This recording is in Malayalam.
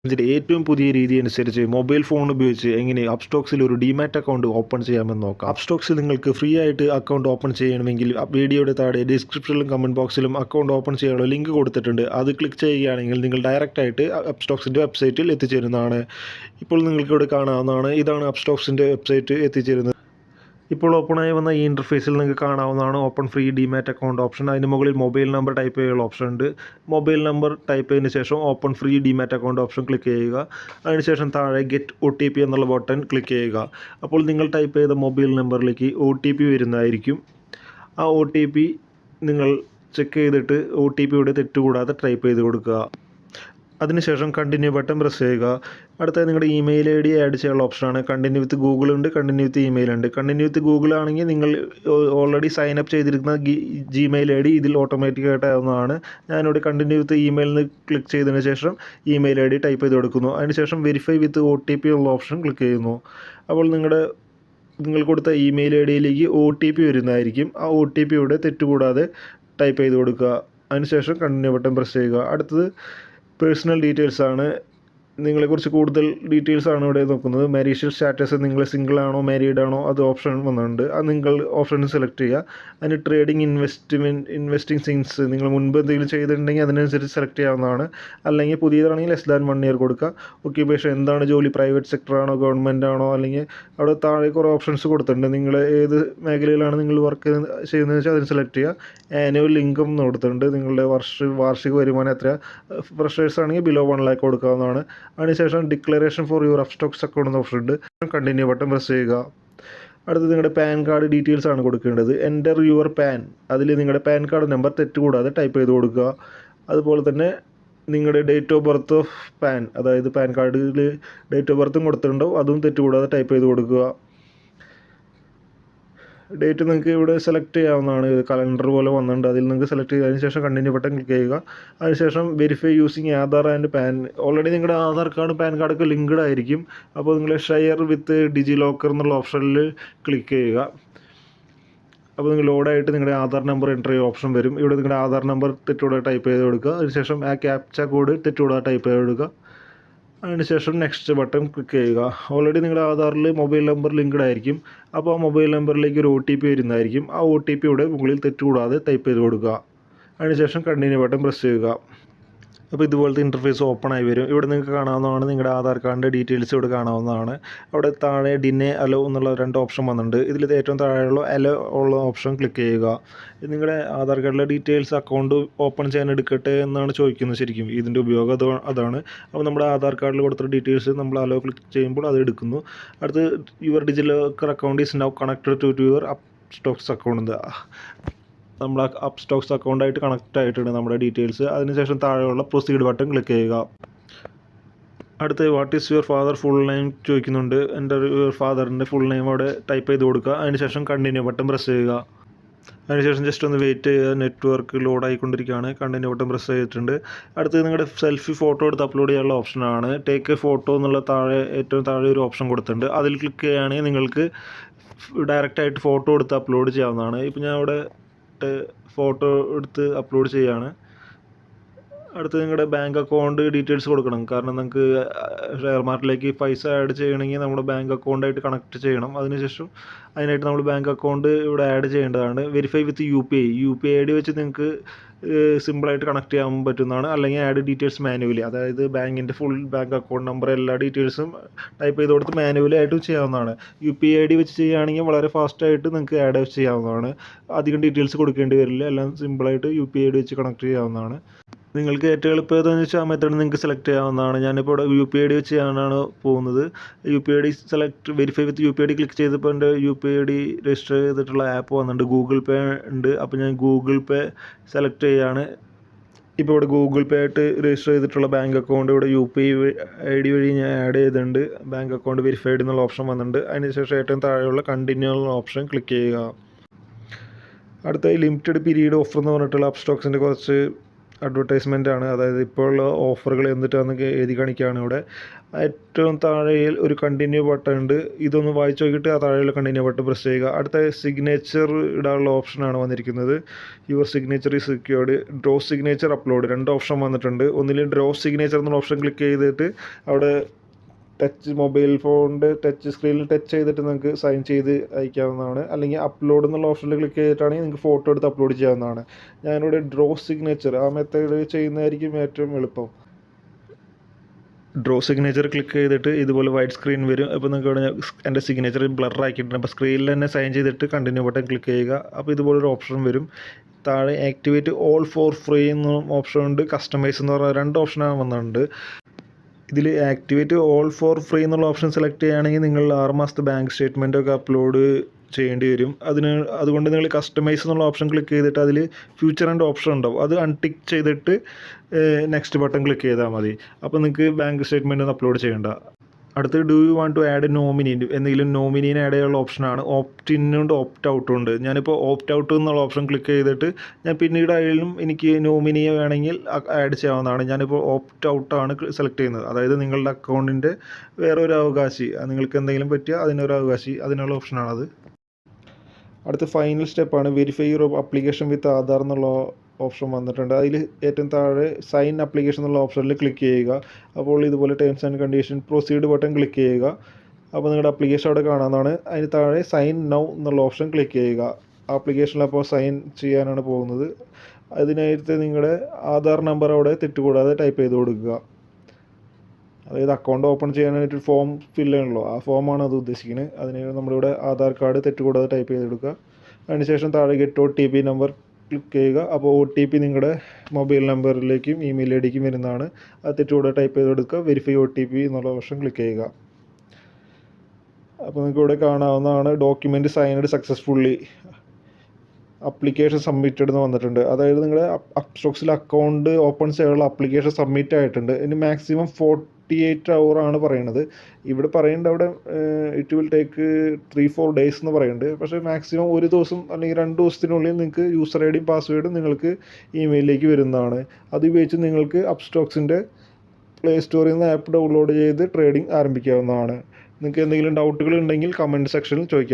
ഇതിൻ്റെ ഏറ്റവും പുതിയ രീതി അനുസരിച്ച് മൊബൈൽ ഫോൺ ഉപയോഗിച്ച് എങ്ങനെ അപ്സ്റ്റോക്സിൽ ഒരു ഡിമാറ്റ് അക്കൗണ്ട് ഓപ്പൺ ചെയ്യാമെന്ന് നോക്കാം. അപ്സ്റ്റോക്സിൽ നിങ്ങൾക്ക് ഫ്രീ ആയിട്ട് അക്കൗണ്ട് ഓപ്പൺ ചെയ്യണമെങ്കിൽ വീഡിയോയുടെ താഴെ ഡിസ്ക്രിപ്ഷനിലും കമൻറ്റ് ബോക്സിലും അക്കൗണ്ട് ഓപ്പൺ ചെയ്യാനുള്ള ലിങ്ക് കൊടുത്തിട്ടുണ്ട്. അത് ക്ലിക്ക് ചെയ്യുകയാണെങ്കിൽ നിങ്ങൾ ഡയറക്റ്റായിട്ട് അപ്സ്റ്റോക്സിൻ്റെ വെബ്സൈറ്റിൽ എത്തിച്ചേരുന്നതാണ്. ഇപ്പോൾ നിങ്ങൾക്കിവിടെ കാണാവുന്നതാണ്. ഇതാണ് അപ്സ്റ്റോക്സിൻ്റെ വെബ്സൈറ്റ് എത്തിച്ചേരുന്നത്. ഇപ്പോൾ ഓപ്പണായി വന്ന ഈ ഇൻ്റർഫേസിൽ നിങ്ങൾക്ക് കാണാവുന്നതാണ് open free demat account option. അതിന് മുകളിൽ മൊബൈൽ നമ്പർ ടൈപ്പ് ചെയ്യാനുള്ള ഓപ്ഷൻ ഉണ്ട്. മൊബൈൽ നമ്പർ ടൈപ്പ് ചെയ്തതിന് ശേഷം open free demat account option click ചെയ്യുക. അതിനുശേഷം താഴെ ഗെറ്റ് OTP എന്നുള്ള ബട്ടൺ ക്ലിക്ക് ചെയ്യുക. അപ്പോൾ നിങ്ങൾ ടൈപ്പ് ചെയ്ത മൊബൈൽ നമ്പറിലേക്ക് OTP വരുന്നതായിരിക്കും. ആ OTP നിങ്ങൾ ചെക്ക് ചെയ്തിട്ട് OTPയുടെ തെറ്റുകൂടാതെ ടൈപ്പ് ചെയ്ത് കൊടുക്കുക. അതിനുശേഷം കണ്ടിന്യൂ ബട്ടൺ പ്രസ് ചെയ്യുക. അടുത്തത് നിങ്ങളുടെ ഇമെയിൽ ID ആഡ് ചെയ്യാനുള്ള ഓപ്ഷനാണ്. കണ്ടിന്യൂ വിത്ത് ഗൂഗിൾ ഉണ്ട്, കണ്ടിന്യൂ വിത്ത് ഇമെയിൽ ഉണ്ട്. കണ്ടിന്യൂ വിത്ത് ഗൂഗിൾ ആണെങ്കിൽ നിങ്ങൾ ഓൾറെഡി സൈൻ അപ്പ് ചെയ്തിരിക്കുന്ന Gmail ID ഇതിൽ ഓട്ടോമാറ്റിക്കായിട്ട് ആവുന്നതാണ്. ഞാനിവിടെ കണ്ടിന്യൂ വിത്ത് ഇമെയിലിൽ ക്ലിക്ക് ചെയ്തതിന് ശേഷം ഇമെയിൽ ID ടൈപ്പ് ചെയ്ത് കൊടുക്കുന്നു. അതിനുശേഷം വെരിഫൈ വിത്ത് OTP ഉള്ള ഓപ്ഷൻ ക്ലിക്ക് ചെയ്യുന്നു. അപ്പോൾ നിങ്ങൾ കൊടുത്ത ഇമെയിൽ IDയിലേക്ക് OTP വരുന്നതായിരിക്കും. ആ OTP ഇവിടെ തെറ്റുകൂടാതെ ടൈപ്പ് ചെയ്ത് കൊടുക്കുക. അതിനുശേഷം കണ്ടിന്യൂ ബട്ടൺ പ്രസ് ചെയ്യുക. അടുത്തത് പേഴ്സണൽ ഡീറ്റെയിൽസ് ആണ്. നിങ്ങളെക്കുറിച്ച് കൂടുതൽ ഡീറ്റെയിൽസ് ആണ് ഇവിടെ നോക്കുന്നത്. മാരീഷ്യൽ സ്റ്റാറ്റസ്, നിങ്ങൾ സിംഗിൾ ആണോ മാരീഡ് ആണോ, അത് ഓപ്ഷൻ വന്നിട്ടുണ്ട്. അത് നിങ്ങൾ ഓപ്ഷൻ സെലക്ട് ചെയ്യുക. അതിന് ട്രേഡിംഗ്, ഇൻവെസ്റ്റിംഗ് സിങ്സ് നിങ്ങൾ മുൻപ് എന്തെങ്കിലും ചെയ്തിട്ടുണ്ടെങ്കിൽ അതിനനുസരിച്ച് സെലക്ട് ചെയ്യാവുന്നതാണ്. അല്ലെങ്കിൽ പുതിയതാണെങ്കിൽ ലെസ് ദാൻ 1 ഇയർ കൊടുക്കുക. ഓക്യുപ്പേഷൻ എന്താണ് ജോലി, പ്രൈവറ്റ് സെക്ടർ ആണോ ഗവൺമെൻറ് ആണോ, അല്ലെങ്കിൽ അവിടെ താഴെ കുറേ ഓപ്ഷൻസ് കൊടുത്തിട്ടുണ്ട്. നിങ്ങൾ ഏത് മേഖലയിലാണ് നിങ്ങൾ വർക്ക് ചെയ്യുന്നത് വെച്ചാൽ അതിന് സെലക്ട് ചെയ്യുക. ആനുവൽ ഇൻകം എന്ന് കൊടുത്തിട്ടുണ്ട്. നിങ്ങളുടെ വാർഷിക വരുമാനം എത്ര. ഫ്രഷേഴ്സ് ആണെങ്കിൽ ബിലോ 1 lakh കൊടുക്കാവുന്നതാണ്. അതിനുശേഷം declaration for your Upstox account എന്ന ഓപ്ഷൻ ഉണ്ട്. കണ്ടിന്യൂ ബട്ടൺ പ്രസ് ചെയ്യുക. അടുത്തത് നിങ്ങളുടെ പാൻ കാർഡ് ഡീറ്റെയിൽസ് ആണ് കൊടുക്കേണ്ടത്. എൻ്റർ യുവർ പാൻ, അതിൽ നിങ്ങളുടെ പാൻ കാർഡ് നമ്പർ തെറ്റുകൂടാതെ ടൈപ്പ് ചെയ്ത് കൊടുക്കുക. അതുപോലെ തന്നെ നിങ്ങളുടെ date of birth of pan, അതായത് പാൻ കാർഡിൽ ഡേറ്റ് ഓഫ് ബർത്തും കൊടുത്തിട്ടുണ്ടാവും, അതും തെറ്റുകൂടാതെ ടൈപ്പ് ചെയ്ത് കൊടുക്കുക. ഡേറ്റ് നിങ്ങൾക്ക് ഇവിടെ സെലക്ട് ചെയ്യാവുന്നതാണ്. കലണ്ടർ പോലെ വന്നിട്ടുണ്ട്, അതിൽ നിങ്ങൾക്ക് സെലക്ട് ചെയ്തതിന് ശേഷം കണ്ടിന്യൂ ബട്ടൺ ക്ലിക്ക് ചെയ്യുക. അതിനുശേഷം verify using Aadhaar and pan. Already നിങ്ങളുടെ ആധാർ കാർഡും പാൻ കാർഡൊക്കെ ലിങ്ക്ഡ് ആയിരിക്കും. അപ്പോൾ നിങ്ങൾ ഷെയർ വിത്ത് ഡിജി ലോക്കർ എന്നുള്ള ഓപ്ഷനിൽ ക്ലിക്ക് ചെയ്യുക. അപ്പോൾ നിങ്ങൾ ലോഡായിട്ട് നിങ്ങളുടെ ആധാർ നമ്പർ എൻ്റർ ചെയ്യുക ഓപ്ഷൻ വരും. ഇവിടെ നിങ്ങളുടെ ആധാർ നമ്പർ തെറ്റുകൂടാതെ ടൈപ്പ് ചെയ്ത് കൊടുക്കുക. അതിനുശേഷം ആ ക്യാപ്ച കോഡ് തെറ്റുകൂടാതെ ടൈപ്പ് ചെയ്ത് കൊടുക്കുക. അതിനുശേഷം നെക്സ്റ്റ് ബട്ടൺ ക്ലിക്ക് ചെയ്യുക. ഓൾറെഡി നിങ്ങളുടെ ആധാറിൽ മൊബൈൽ നമ്പർ ലിങ്ക്ഡ് ആയിരിക്കും. അപ്പോൾ ആ മൊബൈൽ നമ്പറിലേക്ക് ഒരു OTP വരുന്നതായിരിക്കും. ആ OTP ഇവിടെ മുകളിൽ തെറ്റുകൂടാതെ ടൈപ്പ് ചെയ്ത് കൊടുക്കുക. അതിനുശേഷം കണ്ടിന്യൂ ബട്ടൺ പ്രസ് ചെയ്യുക. അപ്പോൾ ഇതുപോലത്തെ ഇൻ്റർഫേസ് ഓപ്പൺ ആയി വരും. ഇവിടെ നിങ്ങൾക്ക് കാണാവുന്നതാണ് നിങ്ങളുടെ ആധാർ കാർഡിൻ്റെ ഡീറ്റെയിൽസ് ഇവിടെ കാണാവുന്നതാണ്. അവിടെ താഴെ ഡിനെ അലോ എന്നുള്ള 2 ഓപ്ഷൻ വന്നിട്ടുണ്ട്. ഇതിൽ ഏറ്റവും താഴെയുള്ള അലോ ഉള്ള ഓപ്ഷൻ ക്ലിക്ക് ചെയ്യുക. നിങ്ങളുടെ ആധാർ കാർഡിലെ ഡീറ്റെയിൽസ് അക്കൗണ്ട് ഓപ്പൺ ചെയ്യാൻ എടുക്കട്ടെ എന്നാണ് ചോദിക്കുന്നത്. ശരിക്കും ഇതിൻ്റെ ഉപയോഗം അതാണ്. അപ്പോൾ നമ്മുടെ ആധാർ കാർഡിൽ കൊടുത്ത ഡീറ്റെയിൽസ് നമ്മൾ അലോ ക്ലിക്ക് ചെയ്യുമ്പോൾ അത് എടുക്കുന്നു. അടുത്ത് your DigiLocker account is now connected to your Upstox account. നമ്മുടെ അപ്സ്റ്റോക്സ് അക്കൗണ്ടായിട്ട് കണക്റ്റ് ആയിട്ടുണ്ട് നമ്മുടെ ഡീറ്റെയിൽസ്. അതിനുശേഷം താഴെയുള്ള പ്രൊസീഡ് ബട്ടൺ ക്ലിക്ക് ചെയ്യുക. അടുത്ത് what is your father full name ചോദിക്കുന്നുണ്ട്. എൻ്റെ യുവർ ഫാദറിൻ്റെ ഫുൾ നെയിം അവിടെ ടൈപ്പ് ചെയ്ത് കൊടുക്കുക. അതിനുശേഷം കണ്ടിന്യൂ ബട്ടൺ പ്രസ് ചെയ്യുക. അതിനുശേഷം ജസ്റ്റ് ഒന്ന് വെയിറ്റ് ചെയ്യുക. നെറ്റ്വർക്ക് ലോഡ് ആയിക്കൊണ്ടിരിക്കുകയാണ്. കണ്ടിന്യൂ ബട്ടൺ പ്രസ് ചെയ്തിട്ടുണ്ട്. അടുത്ത് നിങ്ങളുടെ സെൽഫി ഫോട്ടോ എടുത്ത് അപ്ലോഡ് ചെയ്യാനുള്ള ഓപ്ഷനാണ്. ടേക്ക് എ ഫോട്ടോ എന്നുള്ള ഏറ്റവും താഴെ ഒരു ഓപ്ഷൻ കൊടുത്തിട്ടുണ്ട്. അതിൽ ക്ലിക്ക് ചെയ്യുകയാണെങ്കിൽ നിങ്ങൾക്ക് ഡയറക്റ്റായിട്ട് ഫോട്ടോ എടുത്ത് അപ്ലോഡ് ചെയ്യാവുന്നതാണ്. ഇപ്പോൾ ഞാൻ അവിടെ ഫോട്ടോ എടുത്ത് അപ്ലോഡ് ചെയ്യുകയാണ്. അടുത്ത് നിങ്ങളുടെ ബാങ്ക് അക്കൗണ്ട് ഡീറ്റെയിൽസ് കൊടുക്കണം. കാരണം നിങ്ങൾക്ക് ഷെയർ മാർക്കറ്റിലേക്ക് പൈസ ആഡ് ചെയ്യണമെങ്കിൽ നമ്മുടെ ബാങ്ക് അക്കൗണ്ടായിട്ട് കണക്ട് ചെയ്യണം. അതിനായിട്ട് നമ്മൾ ബാങ്ക് അക്കൗണ്ട് ഇവിടെ ആഡ് ചെയ്യേണ്ടതാണ്. വെരിഫൈ വിത്ത് UPI ID വെച്ച് നിങ്ങൾക്ക് സിമ്പിളായിട്ട് കണക്ട് ചെയ്യാൻ പറ്റുന്നതാണ്. അല്ലെങ്കിൽ ആഡ് ഡീറ്റെയിൽസ് മാനുവലി, അതായത് ബാങ്കിൻ്റെ ഫുൾ ബാങ്ക് അക്കൗണ്ട് നമ്പർ എല്ലാ ഡീറ്റെയിൽസും ടൈപ്പ് ചെയ്ത് കൊടുത്ത് മാനുവലി ആയിട്ടും ചെയ്യാവുന്നതാണ്. UPI ID വെച്ച് ചെയ്യുകയാണെങ്കിൽ വളരെ ഫാസ്റ്റായിട്ട് നിങ്ങൾക്ക് ആഡ് ചെയ്യാവുന്നതാണ്. അധികം ഡീറ്റെയിൽസ് കൊടുക്കേണ്ടി വരില്ല. എല്ലാം സിമ്പിളായിട്ട് UPI ID വെച്ച് കണക്ട് ചെയ്യാവുന്നതാണ്. നിങ്ങൾക്ക് ഏറ്റവും എളുപ്പം ഏതാണെന്ന് വെച്ചാൽ ആ മെത്തേഡ് നിങ്ങൾക്ക് സെലക്ട് ചെയ്യാവുന്നതാണ്. ഞാനിപ്പോൾ ഇവിടെ UPI ID വെച്ച് ചെയ്യാനാണ് പോകുന്നത്. UPI ID വെരിഫൈ വിത്ത് UPI ID ക്ലിക്ക് ചെയ്തപ്പോൾ എൻ്റെ UPI ID രജിസ്റ്റർ ചെയ്തിട്ടുള്ള ആപ്പ് വന്നിട്ടുണ്ട്. ഗൂഗിൾ പേ ഉണ്ട്. അപ്പോൾ ഞാൻ ഗൂഗിൾ പേ സെലക്ട് ചെയ്യുകയാണ്. ഇപ്പോൾ ഇവിടെ ഗൂഗിൾ പേ ആയിട്ട് രജിസ്റ്റർ ചെയ്തിട്ടുള്ള ബാങ്ക് അക്കൗണ്ട് ഇവിടെ UPI ID വഴി ഞാൻ ആഡ് ചെയ്തിട്ടുണ്ട്. ബാങ്ക് അക്കൗണ്ട് വെരിഫൈഡ് എന്നുള്ള ഓപ്ഷൻ വന്നിട്ടുണ്ട്. അതിനുശേഷം ഏറ്റവും താഴെയുള്ള കണ്ടിന്യൂ എന്നുള്ള ഓപ്ഷൻ ക്ലിക്ക് ചെയ്യുക. അടുത്ത ലിമിറ്റഡ് പീരീഡ് ഓഫർ എന്ന് പറഞ്ഞിട്ടുള്ള അപ്സ്റ്റോക്സിൻ്റെ കുറച്ച് അഡ്വർടൈസ്മെൻ്റ് ആണ്. അതായത് ഇപ്പോഴുള്ള ഓഫറുകൾ എന്നിട്ടാണെന്നൊക്കെ എഴുതി കാണിക്കുകയാണ് ഇവിടെ. ഏറ്റവും താഴെയിൽ ഒരു കണ്ടിന്യൂ ബട്ടൺ ഉണ്ട്. ഇതൊന്ന് വായിച്ച് നോക്കിയിട്ട് ആ താഴെയുള്ള കണ്ടിന്യൂ ബട്ടൺ പ്രസ് ചെയ്യുക. അടുത്ത സിഗ്നേച്ചർ ഇടാനുള്ള ഓപ്ഷനാണ് വന്നിരിക്കുന്നത്. Your signature is secured, draw signature upload, 2 option വന്നിട്ടുണ്ട്. ഒന്നിൽ ഡ്രോ സിഗ്നേച്ചർ എന്നുള്ള ഓപ്ഷൻ ക്ലിക്ക് ചെയ്തിട്ട് അവിടെ മൊബൈൽ ഫോണിൻ്റെ ടച്ച് സ്ക്രീനിൽ ടച്ച് ചെയ്തിട്ട് നിങ്ങൾക്ക് സൈൻ ചെയ്ത് അയക്കാവുന്നതാണ്. അല്ലെങ്കിൽ അപ്ലോഡ് എന്നുള്ള ഓപ്ഷനിൽ ക്ലിക്ക് ചെയ്തിട്ടാണെങ്കിൽ നിങ്ങൾക്ക് ഫോട്ടോ എടുത്ത് അപ്ലോഡ് ചെയ്യാവുന്നതാണ്. ഞാനിവിടെ ഡ്രോ സിഗ്നേച്ചർ ആ മെത്തേഡ് ചെയ്യുന്നതായിരിക്കും ഏറ്റവും എളുപ്പം. ഡ്രോ സിഗ്നേച്ചർ ക്ലിക്ക് ചെയ്തിട്ട് ഇതുപോലെ വൈറ്റ് സ്ക്രീൻ വരും. അപ്പോൾ നിങ്ങൾക്ക് ഇവിടെ എൻ്റെ സിഗ്നേച്ചർ ബ്ലർ ആക്കിയിട്ടുണ്ട്. അപ്പോൾ സ്ക്രീനിൽ തന്നെ സൈൻ ചെയ്തിട്ട് കണ്ടിന്യൂ ബട്ടൺ ക്ലിക്ക് ചെയ്യുക. അപ്പോൾ ഇതുപോലൊരു ഓപ്ഷൻ വരും. താഴെ ആക്ടിവേറ്റ് ഓൾ ഫോർ ഫ്രീ എന്ന ഓപ്ഷൻ ഉണ്ട്. കസ്റ്റമൈസ് എന്ന് പറഞ്ഞ 2 ഓപ്ഷനാണ് വന്നിട്ടുണ്ട്. ഇതിൽ ആക്ടിവേറ്റ് ഓൾ ഫോർ ഫ്രീ എന്നുള്ള ഓപ്ഷൻ സെലക്ട് ചെയ്യുകയാണെങ്കിൽ നിങ്ങൾ 6 മാസത്തെ ബാങ്ക് സ്റ്റേറ്റ്മെൻറ്റൊക്കെ അപ്ലോഡ് ചെയ്യേണ്ടി വരും. അതുകൊണ്ട് നിങ്ങൾ കസ്റ്റമൈസ് എന്നുള്ള ഓപ്ഷൻ ക്ലിക്ക് ചെയ്തിട്ട് അതിൽ ഫ്യൂച്ചർ ആൻഡ് ഓപ്ഷൻ ഉണ്ടാവും. അത് അൺടിക്ക് ചെയ്തിട്ട് നെക്സ്റ്റ് ബട്ടൺ ക്ലിക്ക് ചെയ്താൽ മതി. അപ്പോൾ നിങ്ങൾക്ക് ബാങ്ക് സ്റ്റേറ്റ്മെൻറ്റ് ഒന്നും അപ്ലോഡ് ചെയ്യേണ്ട. അടുത്ത് do you want to add nominee, എന്തെങ്കിലും നോമിനീനെ ആഡ് ചെയ്യാനുള്ള ഓപ്ഷനാണ്. ഓപ്റ്റ് ഇന്നുണ്ട് ഓപ്റ്റ് ഔട്ടും ഉണ്ട്. ഞാനിപ്പോൾ ഓപ്റ്റ് ഔട്ട് എന്നുള്ള ഓപ്ഷൻ ക്ലിക്ക് ചെയ്തിട്ട് ഞാൻ പിന്നീട് അതിലും എനിക്ക് നോമിനിയെ വേണമെങ്കിൽ ആഡ് ചെയ്യാവുന്നതാണ്. ഞാനിപ്പോൾ ഓപ്റ്റ് ഔട്ടാണ് സെലക്ട് ചെയ്യുന്നത്. അതായത് നിങ്ങളുടെ അക്കൗണ്ടിൻ്റെ വേറൊരു അവകാശി, നിങ്ങൾക്ക് എന്തെങ്കിലും പറ്റിയാൽ അതിനൊരു അവകാശി, അതിനുള്ള ഓപ്ഷനാണത്. അടുത്ത ഫൈനൽ സ്റ്റെപ്പാണ് verify your application with Aadhaar എന്നുള്ള ഓപ്ഷൻ വന്നിട്ടുണ്ട്. അതിൽ ഏറ്റവും താഴെ സൈൻ ആപ്ലിക്കേഷൻ എന്നുള്ള ഓപ്ഷനിൽ ക്ലിക്ക് ചെയ്യുക. അപ്പോൾ ഇതുപോലെ terms and condition proceed button click ചെയ്യുക. അപ്പോൾ നിങ്ങളുടെ ആപ്ലിക്കേഷൻ അവിടെ കാണാവുന്നതാണ്. അതിന് താഴെ സൈൻ നൗ എന്നുള്ള ഓപ്ഷൻ ക്ലിക്ക് ചെയ്യുക. ആപ്ലിക്കേഷനിൽ അപ്പോൾ സൈൻ ചെയ്യാനാണ് പോകുന്നത്. അതിനായിട്ട് നിങ്ങളുടെ ആധാർ നമ്പർ അവിടെ തെറ്റുകൂടാതെ ടൈപ്പ് ചെയ്ത് കൊടുക്കുക. അതായത് അക്കൗണ്ട് ഓപ്പൺ ചെയ്യാനായിട്ട് ഫോം ഫില്ല് ചെയ്യണമല്ലോ, ആ ഫോമാണ് അത് ഉദ്ദേശിക്കുന്നത്. അതിന് നമ്മളിവിടെ ആധാർ കാർഡ് തെറ്റുകൂടാതെ ടൈപ്പ് ചെയ്തെടുക്കുക. അതിനുശേഷം താഴെ ഗെറ്റ് OTP നമ്പർ ക്ലിക്ക് ചെയ്യുക. അപ്പോൾ OTP നിങ്ങളുടെ മൊബൈൽ നമ്പറിലേക്കും ഇമെയിൽ ഐഡിക്കും വരുന്നതാണ്. അത് തെറ്റുകൂടാതെ ടൈപ്പ് ചെയ്ത് കൊടുക്കുക. വെരിഫൈ OTP എന്നുള്ള ഓപ്ഷൻ ക്ലിക്ക് ചെയ്യുക. അപ്പോൾ നിങ്ങൾക്ക് ഇവിടെ കാണാവുന്നതാണ് document signed successfully, application submitted എന്ന് വന്നിട്ടുണ്ട്. അതായത് നിങ്ങളുടെ അപ്സ്റ്റോക്സിൽ അക്കൗണ്ട് ഓപ്പൺ ചെയ്യാനുള്ള അപ്ലിക്കേഷൻ സബ്മിറ്റ് ആയിട്ടുണ്ട്. ഇനി മാക്സിമം 48 hour ആണ് പറയുന്നത്. ഇവിടെ പറയുന്നുണ്ട് അവിടെ ഇറ്റ് വിൽ ടേക്ക് 3-4 days എന്ന് പറയുന്നുണ്ട്. പക്ഷേ മാക്സിമം 1 ദിവസം അല്ലെങ്കിൽ 2 ദിവസത്തിനുള്ളിൽ നിങ്ങൾക്ക് യൂസർ ഐഡിയും പാസ്വേഡും നിങ്ങൾക്ക് ഇമെയിലിലേക്ക് വരുന്നതാണ്. അത് ഉപയോഗിച്ച് നിങ്ങൾക്ക് അപ്സ്റ്റോക്സിൻ്റെ പ്ലേ സ്റ്റോറിൽ നിന്ന് ആപ്പ് ഡൗൺലോഡ് ചെയ്ത് ട്രേഡിംഗ് ആരംഭിക്കാവുന്നതാണ്. നിങ്ങൾക്ക് എന്തെങ്കിലും ഡൗട്ടുകൾ ഉണ്ടെങ്കിൽ കമൻറ്റ് സെക്ഷനിൽ ചോദിക്കാം.